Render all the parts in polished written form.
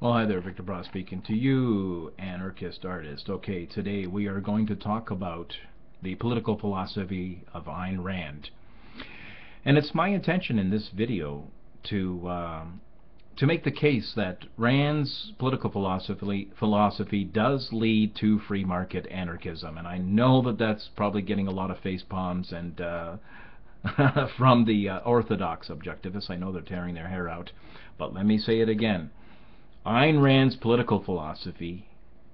Well, hi there, Victor Bra speaking to you, anarchist artist. Okay, today we are going to talk about the political philosophy of Ayn Rand. And it's my intention in this video to make the case that Rand's political philosophy does lead to free market anarchism. And I know that that's probably getting a lot of face palms and from the orthodox objectivists. I know they're tearing their hair out. But let me say it again. Ayn Rand's political philosophy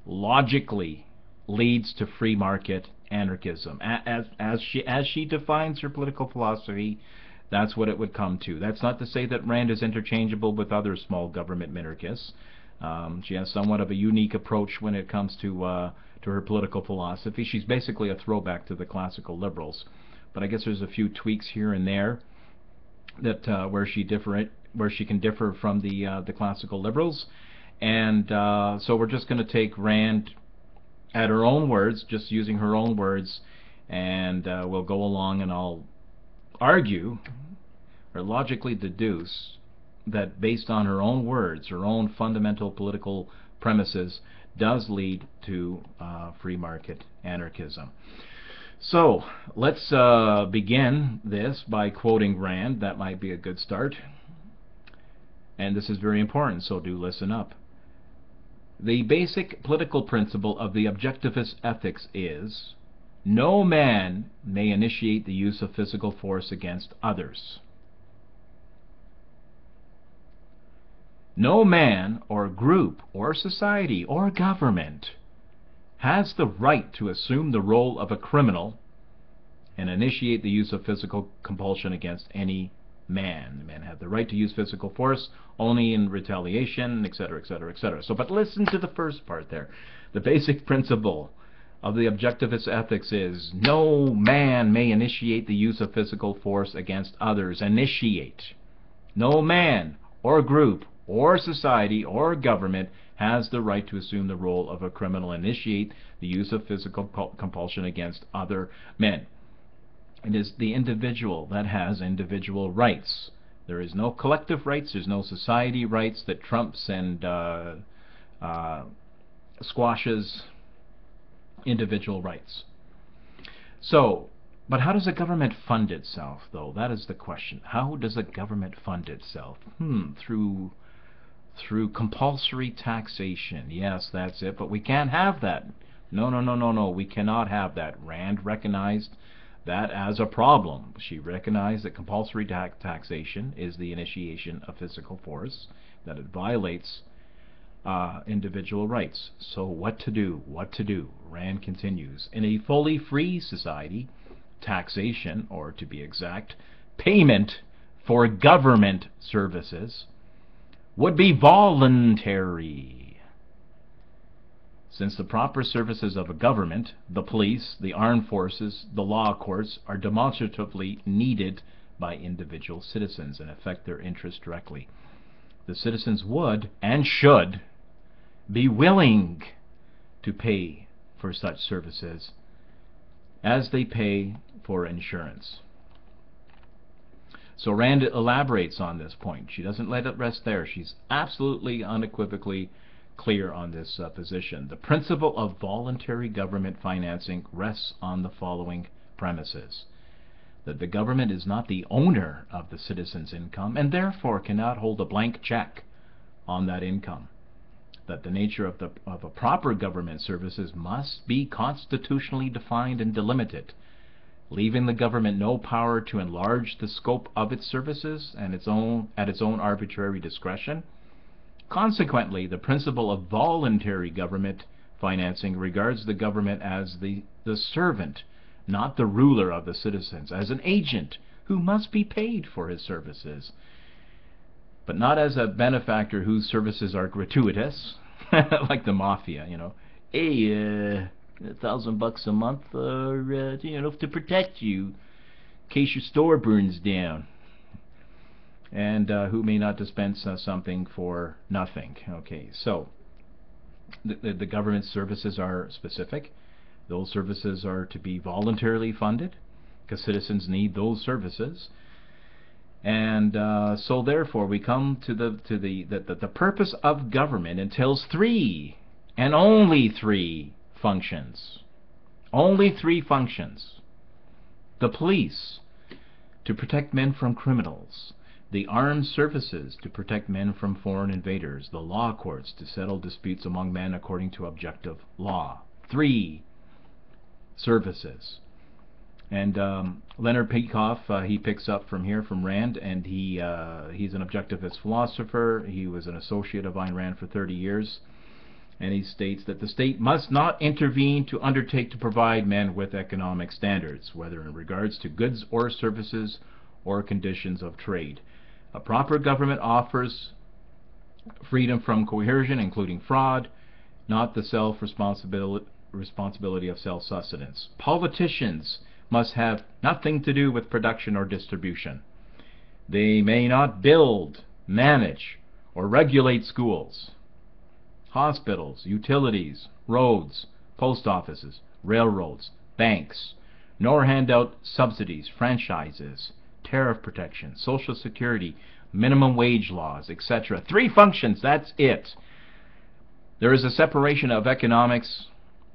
logically leads to free market anarchism. As she defines her political philosophy, that's what it would come to. That's not to say that Rand is interchangeable with other small government minarchists. She has somewhat of a unique approach when it comes to her political philosophy. She's basically a throwback to the classical liberals. But I guess there's a few tweaks here and there that where she can differ from the classical liberals, and so we're just going to take Rand at her own words, just using her own words, and we'll go along and I'll argue or logically deduce that based on her own words, her own fundamental political premises does lead to free market anarchism. So let's begin this by quoting Rand. That might be a good start. And this is very important, so do listen up. The basic political principle of the objectivist ethics is, no man may initiate the use of physical force against others. No man or group or society or government has the right to assume the role of a criminal and initiate the use of physical compulsion against any man. Men have the right to use physical force only in retaliation, etc., etc., etc. So, but listen to the first part there. The basic principle of the objectivist ethics is, no man may initiate the use of physical force against others. Initiate. No man or group or society or government has the right to assume the role of a criminal, initiate the use of physical compulsion against other men. It is the individual that has individual rights. There is no collective rights, there's no society rights that trumps and squashes individual rights. So, but how does a government fund itself, though? That is the question. How does a government fund itself? Through compulsory taxation. Yes, that's it, but we can't have that. No, we cannot have that. Rand recognized that as a problem. She recognized that compulsory taxation is the initiation of physical force, that it violates individual rights. So what to do? What to do? Rand continues. In a fully free society, taxation, or to be exact, payment for government services would be voluntary. Since the proper services of a government, the police, the armed forces, the law courts, are demonstratively needed by individual citizens and affect their interests directly, the citizens would and should be willing to pay for such services as they pay for insurance. So Rand elaborates on this point. She doesn't let it rest there. She's absolutely unequivocally clear on this position. The principle of voluntary government financing rests on the following premises: that the government is not the owner of the citizen's income and therefore cannot hold a blank check on that income. That the nature of a proper government services must be constitutionally defined and delimited, leaving the government no power to enlarge the scope of its services and at its own arbitrary discretion. Consequently, the principle of voluntary government financing regards the government as the servant, not the ruler of the citizens, as an agent who must be paid for his services, but not as a benefactor whose services are gratuitous, like the mafia, you know. Hey, $1,000 a month, to protect you in case your store burns down. And who may not dispense something for nothing. Okay, so the government services are specific. Those services are to be voluntarily funded because citizens need those services. And so therefore we come to the purpose of government entails three, and only three functions. Only three functions. The police, to protect men from criminals. The armed services, to protect men from foreign invaders. The law courts, to settle disputes among men according to objective law. Three services. And Leonard Peikoff, he picks up from here, from Rand, and he's an objectivist philosopher. He was an associate of Ayn Rand for 30 years. And he states that the state must not intervene to undertake to provide men with economic standards, whether in regards to goods or services or conditions of trade. A proper government offers freedom from coercion, including fraud, not the responsibility of self-sustenance. Politicians must have nothing to do with production or distribution. They may not build, manage, or regulate schools, hospitals, utilities, roads, post offices, railroads, banks, nor hand out subsidies, franchises, tariff protection, social security, minimum wage laws, etc. Three functions, that's it. There is a separation of economics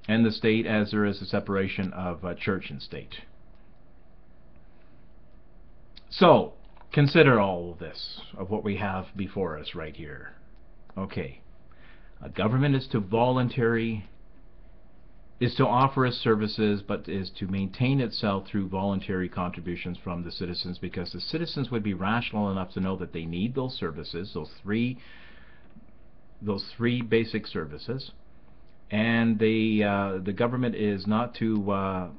and the state, as there is a separation of church and state. So, consider all of this, of what we have before us right here. Okay. A government is to offer its services, but is to maintain itself through voluntary contributions from the citizens, because the citizens would be rational enough to know that they need those services, those three basic services, and the government is not to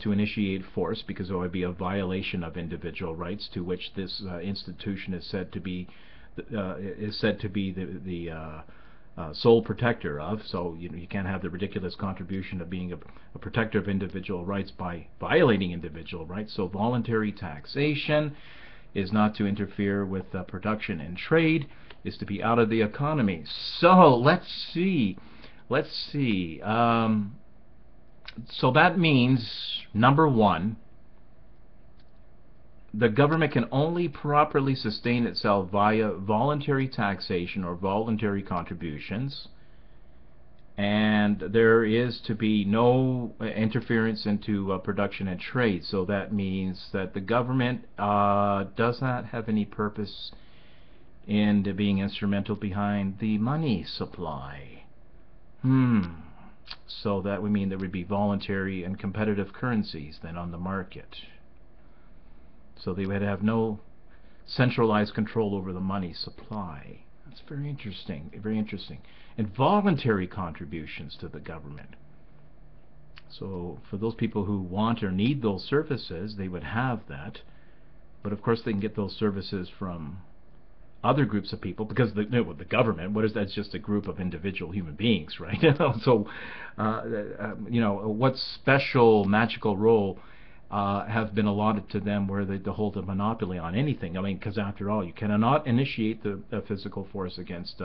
initiate force, because it would be a violation of individual rights, to which this institution is said to be the sole protector of. So you can't have the ridiculous contribution of being a protector of individual rights by violating individual rights. So voluntary taxation is not to interfere with production and trade, is to be out of the economy. So let's see. So that means, number one, the government can only properly sustain itself via voluntary taxation or voluntary contributions, and there is to be no interference into production and trade. So that means that the government does not have any purpose in being instrumental behind the money supply. So that would mean there would be voluntary and competitive currencies then on the market. So they would have no centralized control over the money supply. That's very interesting, very interesting. And voluntary contributions to the government. So for those people who want or need those services, they would have that. But of course they can get those services from other groups of people, because the government, what is that? It's just a group of individual human beings, right? So what special magical role have been allotted to them where they hold a monopoly on anything? I mean, because after all, you cannot initiate the physical force against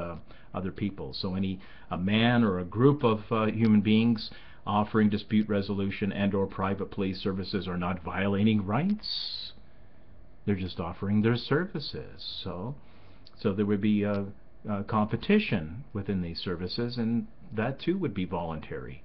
other people. So a man or a group of human beings offering dispute resolution and or private police services are not violating rights. They're just offering their services. So there would be competition within these services, and that too would be voluntary.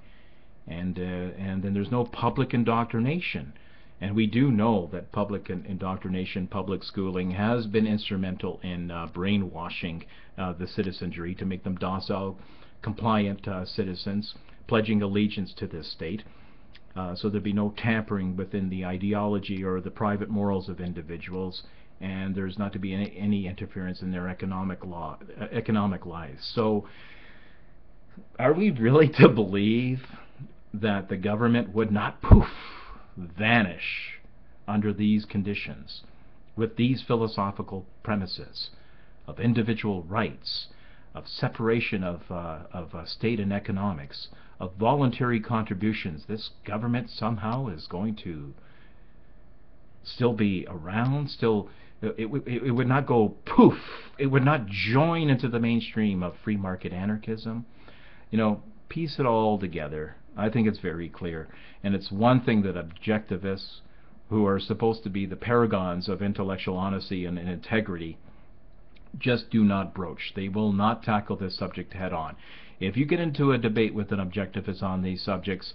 And then there's no public indoctrination. And we do know that public indoctrination, public schooling, has been instrumental in brainwashing the citizenry to make them docile, compliant citizens, pledging allegiance to this state. So there'd be no tampering within the ideology or the private morals of individuals, and there's not to be any interference in their economic lives. So are we really to believe that the government would not vanish under these conditions, with these philosophical premises of individual rights, of separation of state and economics, of voluntary contributions? This government somehow is going to still be around, it would not go poof, it would not join into the mainstream of free market anarchism. Piece it all together. I think it's very clear, and it's one thing that objectivists who are supposed to be the paragons of intellectual honesty and integrity, just do not broach. They will not tackle this subject head on. If you get into a debate with an objectivist on these subjects,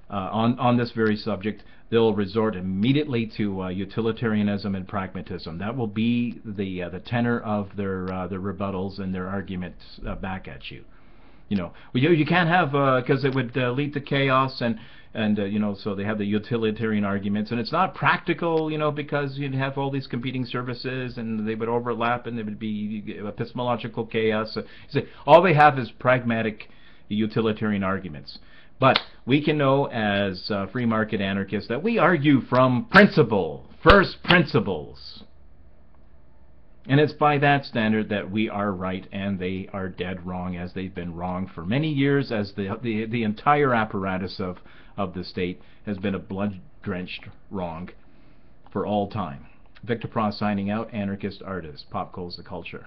on this very subject, they'll resort immediately to utilitarianism and pragmatism. That will be the tenor of their rebuttals and their arguments back at you. You can't have, because it would lead to chaos, and so they have the utilitarian arguments, and it's not practical, because you'd have all these competing services, and they would overlap, and there would be epistemological chaos. All they have is pragmatic utilitarian arguments. But we can know as free market anarchists that we argue from principle, first principles. And it's by that standard that we are right and they are dead wrong, as they've been wrong for many years, as the entire apparatus of the state has been a blood-drenched wrong for all time. Victor Pross signing out, anarchist artist. Pop goes the culture.